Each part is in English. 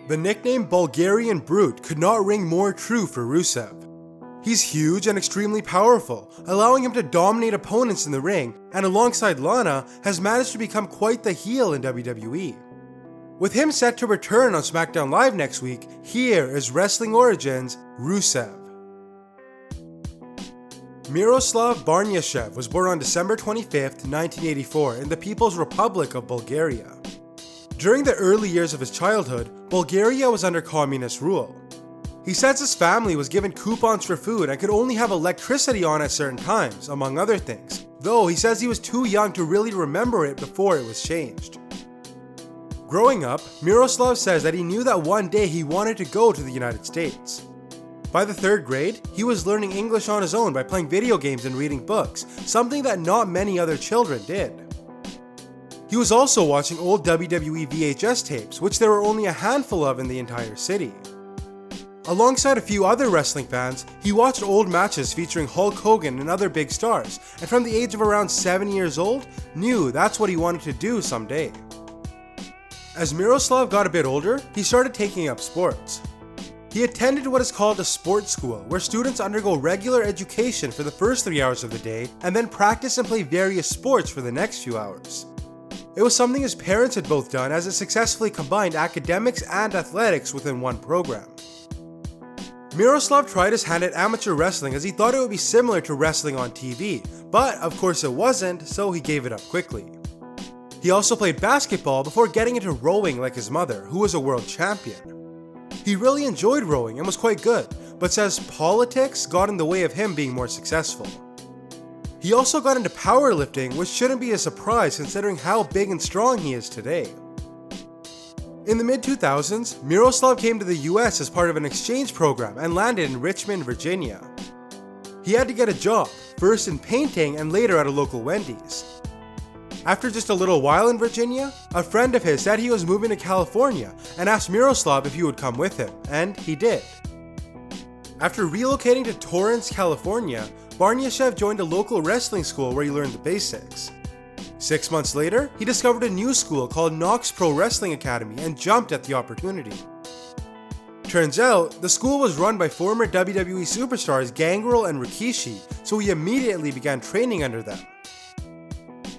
The nickname Bulgarian Brute could not ring more true for Rusev. He's huge and extremely powerful, allowing him to dominate opponents in the ring, and alongside Lana, has managed to become quite the heel in WWE. With him set to return on SmackDown Live next week, here is Wrestling Origins Rusev. Miroslav Barnyashev was born on December 25, 1984 in the People's Republic of Bulgaria. During the early years of his childhood, Bulgaria was under communist rule. He says his family was given coupons for food and could only have electricity on at certain times, among other things, though he says he was too young to really remember it before it was changed. Growing up, Miroslav says that he knew that one day he wanted to go to the United States. By the 3rd grade, he was learning English on his own by playing video games and reading books, something that not many other children did. He was also watching old WWE VHS tapes, which there were only a handful of in the entire city. Alongside a few other wrestling fans, he watched old matches featuring Hulk Hogan and other big stars, and from the age of around 7 years old, knew that's what he wanted to do someday. As Miroslav got a bit older, he started taking up sports. He attended what is called a sports school, where students undergo regular education for the first 3 hours of the day, and then practice and play various sports for the next few hours. It was something his parents had both done, as it successfully combined academics and athletics within one program. Miroslav tried his hand at amateur wrestling as he thought it would be similar to wrestling on TV, but of course it wasn't, so he gave it up quickly. He also played basketball before getting into rowing like his mother, who was a world champion. He really enjoyed rowing and was quite good, but says politics got in the way of him being more successful. He also got into powerlifting, which shouldn't be a surprise considering how big and strong he is today. In the mid-2000s, Miroslav came to the US as part of an exchange program and landed in Richmond, Virginia. He had to get a job, first in painting and later at a local Wendy's. After just a little while in Virginia, a friend of his said he was moving to California and asked Miroslav if he would come with him, and he did. After relocating to Torrance, California, Barnyashev joined a local wrestling school where he learned the basics. 6 months later, he discovered a new school called Knox Pro Wrestling Academy and jumped at the opportunity. Turns out, the school was run by former WWE superstars Gangrel and Rikishi, so he immediately began training under them.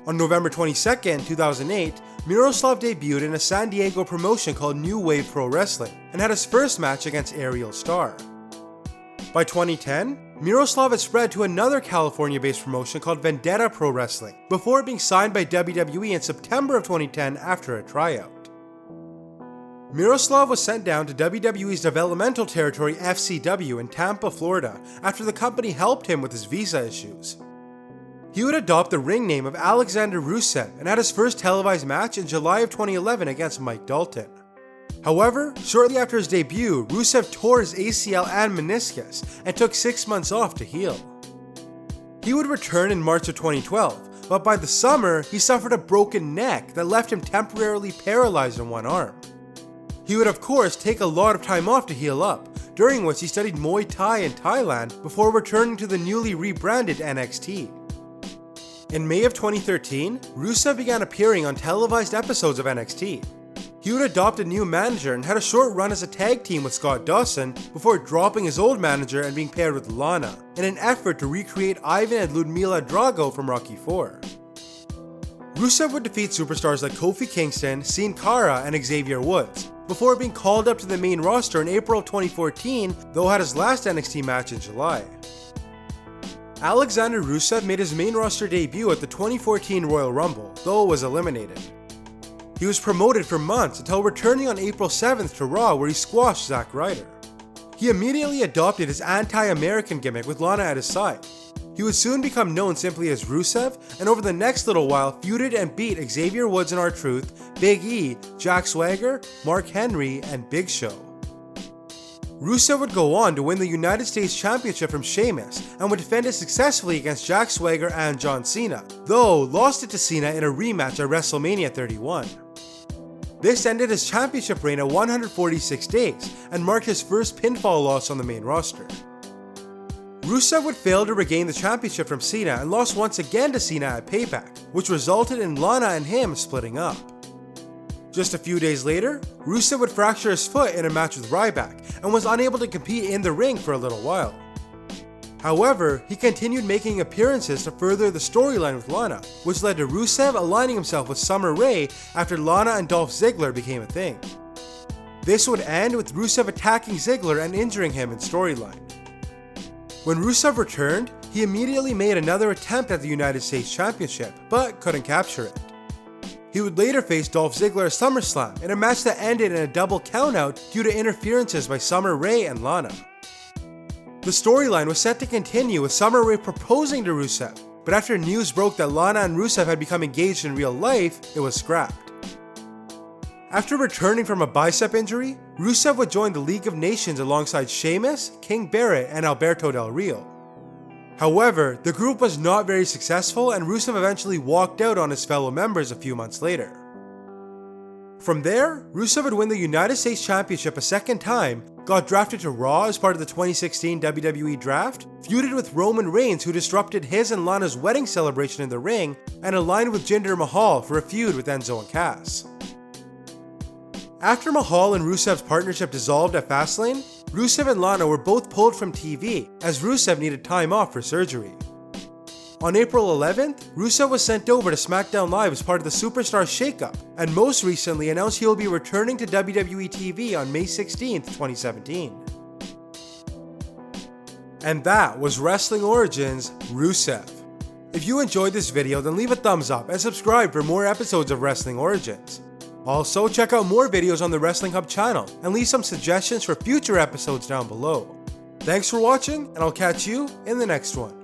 On November 22, 2008, Miroslav debuted in a San Diego promotion called New Wave Pro Wrestling and had his first match against Ariel Star. By 2010, Miroslav had spread to another California-based promotion called Vendetta Pro Wrestling before being signed by WWE in September of 2010 after a tryout. Miroslav was sent down to WWE's developmental territory FCW in Tampa, Florida after the company helped him with his visa issues. He would adopt the ring name of Alexander Rusev and had his first televised match in July of 2011 against Mike Dalton. However, shortly after his debut, Rusev tore his ACL and meniscus and took 6 months off to heal. He would return in March of 2012, but by the summer, he suffered a broken neck that left him temporarily paralyzed in one arm. He would of course take a lot of time off to heal up, during which he studied Muay Thai in Thailand before returning to the newly rebranded NXT. In May of 2013, Rusev began appearing on televised episodes of NXT. He would adopt a new manager and had a short run as a tag team with Scott Dawson before dropping his old manager and being paired with Lana in an effort to recreate Ivan and Ludmila Drago from Rocky IV. Rusev would defeat superstars like Kofi Kingston, Sin Cara, and Xavier Woods, before being called up to the main roster in April of 2014, though had his last NXT match in July. Alexander Rusev made his main roster debut at the 2014 Royal Rumble, though was eliminated. He was promoted for months until returning on April 7th to Raw where he squashed Zack Ryder. He immediately adopted his anti-American gimmick with Lana at his side. He would soon become known simply as Rusev, and over the next little while feuded and beat Xavier Woods and R-Truth, Big E, Jack Swagger, Mark Henry, and Big Show. Rusev would go on to win the United States Championship from Sheamus and would defend it successfully against Jack Swagger and John Cena, though lost it to Cena in a rematch at WrestleMania 31. This ended his championship reign at 146 days and marked his first pinfall loss on the main roster. Rusev would fail to regain the championship from Cena and lost once again to Cena at Payback, which resulted in Lana and him splitting up. Just a few days later, Rusev would fracture his foot in a match with Ryback and was unable to compete in the ring for a little while. However, he continued making appearances to further the storyline with Lana, which led to Rusev aligning himself with Summer Rae after Lana and Dolph Ziggler became a thing. This would end with Rusev attacking Ziggler and injuring him in storyline. When Rusev returned, he immediately made another attempt at the United States Championship, but couldn't capture it. He would later face Dolph Ziggler at SummerSlam in a match that ended in a double countout due to interferences by Summer Rae and Lana. The storyline was set to continue with Summer Rae proposing to Rusev, but after news broke that Lana and Rusev had become engaged in real life, it was scrapped. After returning from a bicep injury, Rusev would join the League of Nations alongside Sheamus, King Barrett, and Alberto Del Rio. However, the group was not very successful and Rusev eventually walked out on his fellow members a few months later. From there, Rusev would win the United States Championship a second time, got drafted to Raw as part of the 2016 WWE Draft, feuded with Roman Reigns who disrupted his and Lana's wedding celebration in the ring, and aligned with Jinder Mahal for a feud with Enzo and Cass. After Mahal and Rusev's partnership dissolved at Fastlane, Rusev and Lana were both pulled from TV as Rusev needed time off for surgery. On April 11th, Rusev was sent over to SmackDown Live as part of the Superstar Shakeup, and most recently announced he will be returning to WWE TV on May 16th, 2017. And that was Wrestling Origins Rusev. If you enjoyed this video, then leave a thumbs up and subscribe for more episodes of Wrestling Origins. Also, check out more videos on the Wrestling Hub channel and leave some suggestions for future episodes down below. Thanks for watching, and I'll catch you in the next one.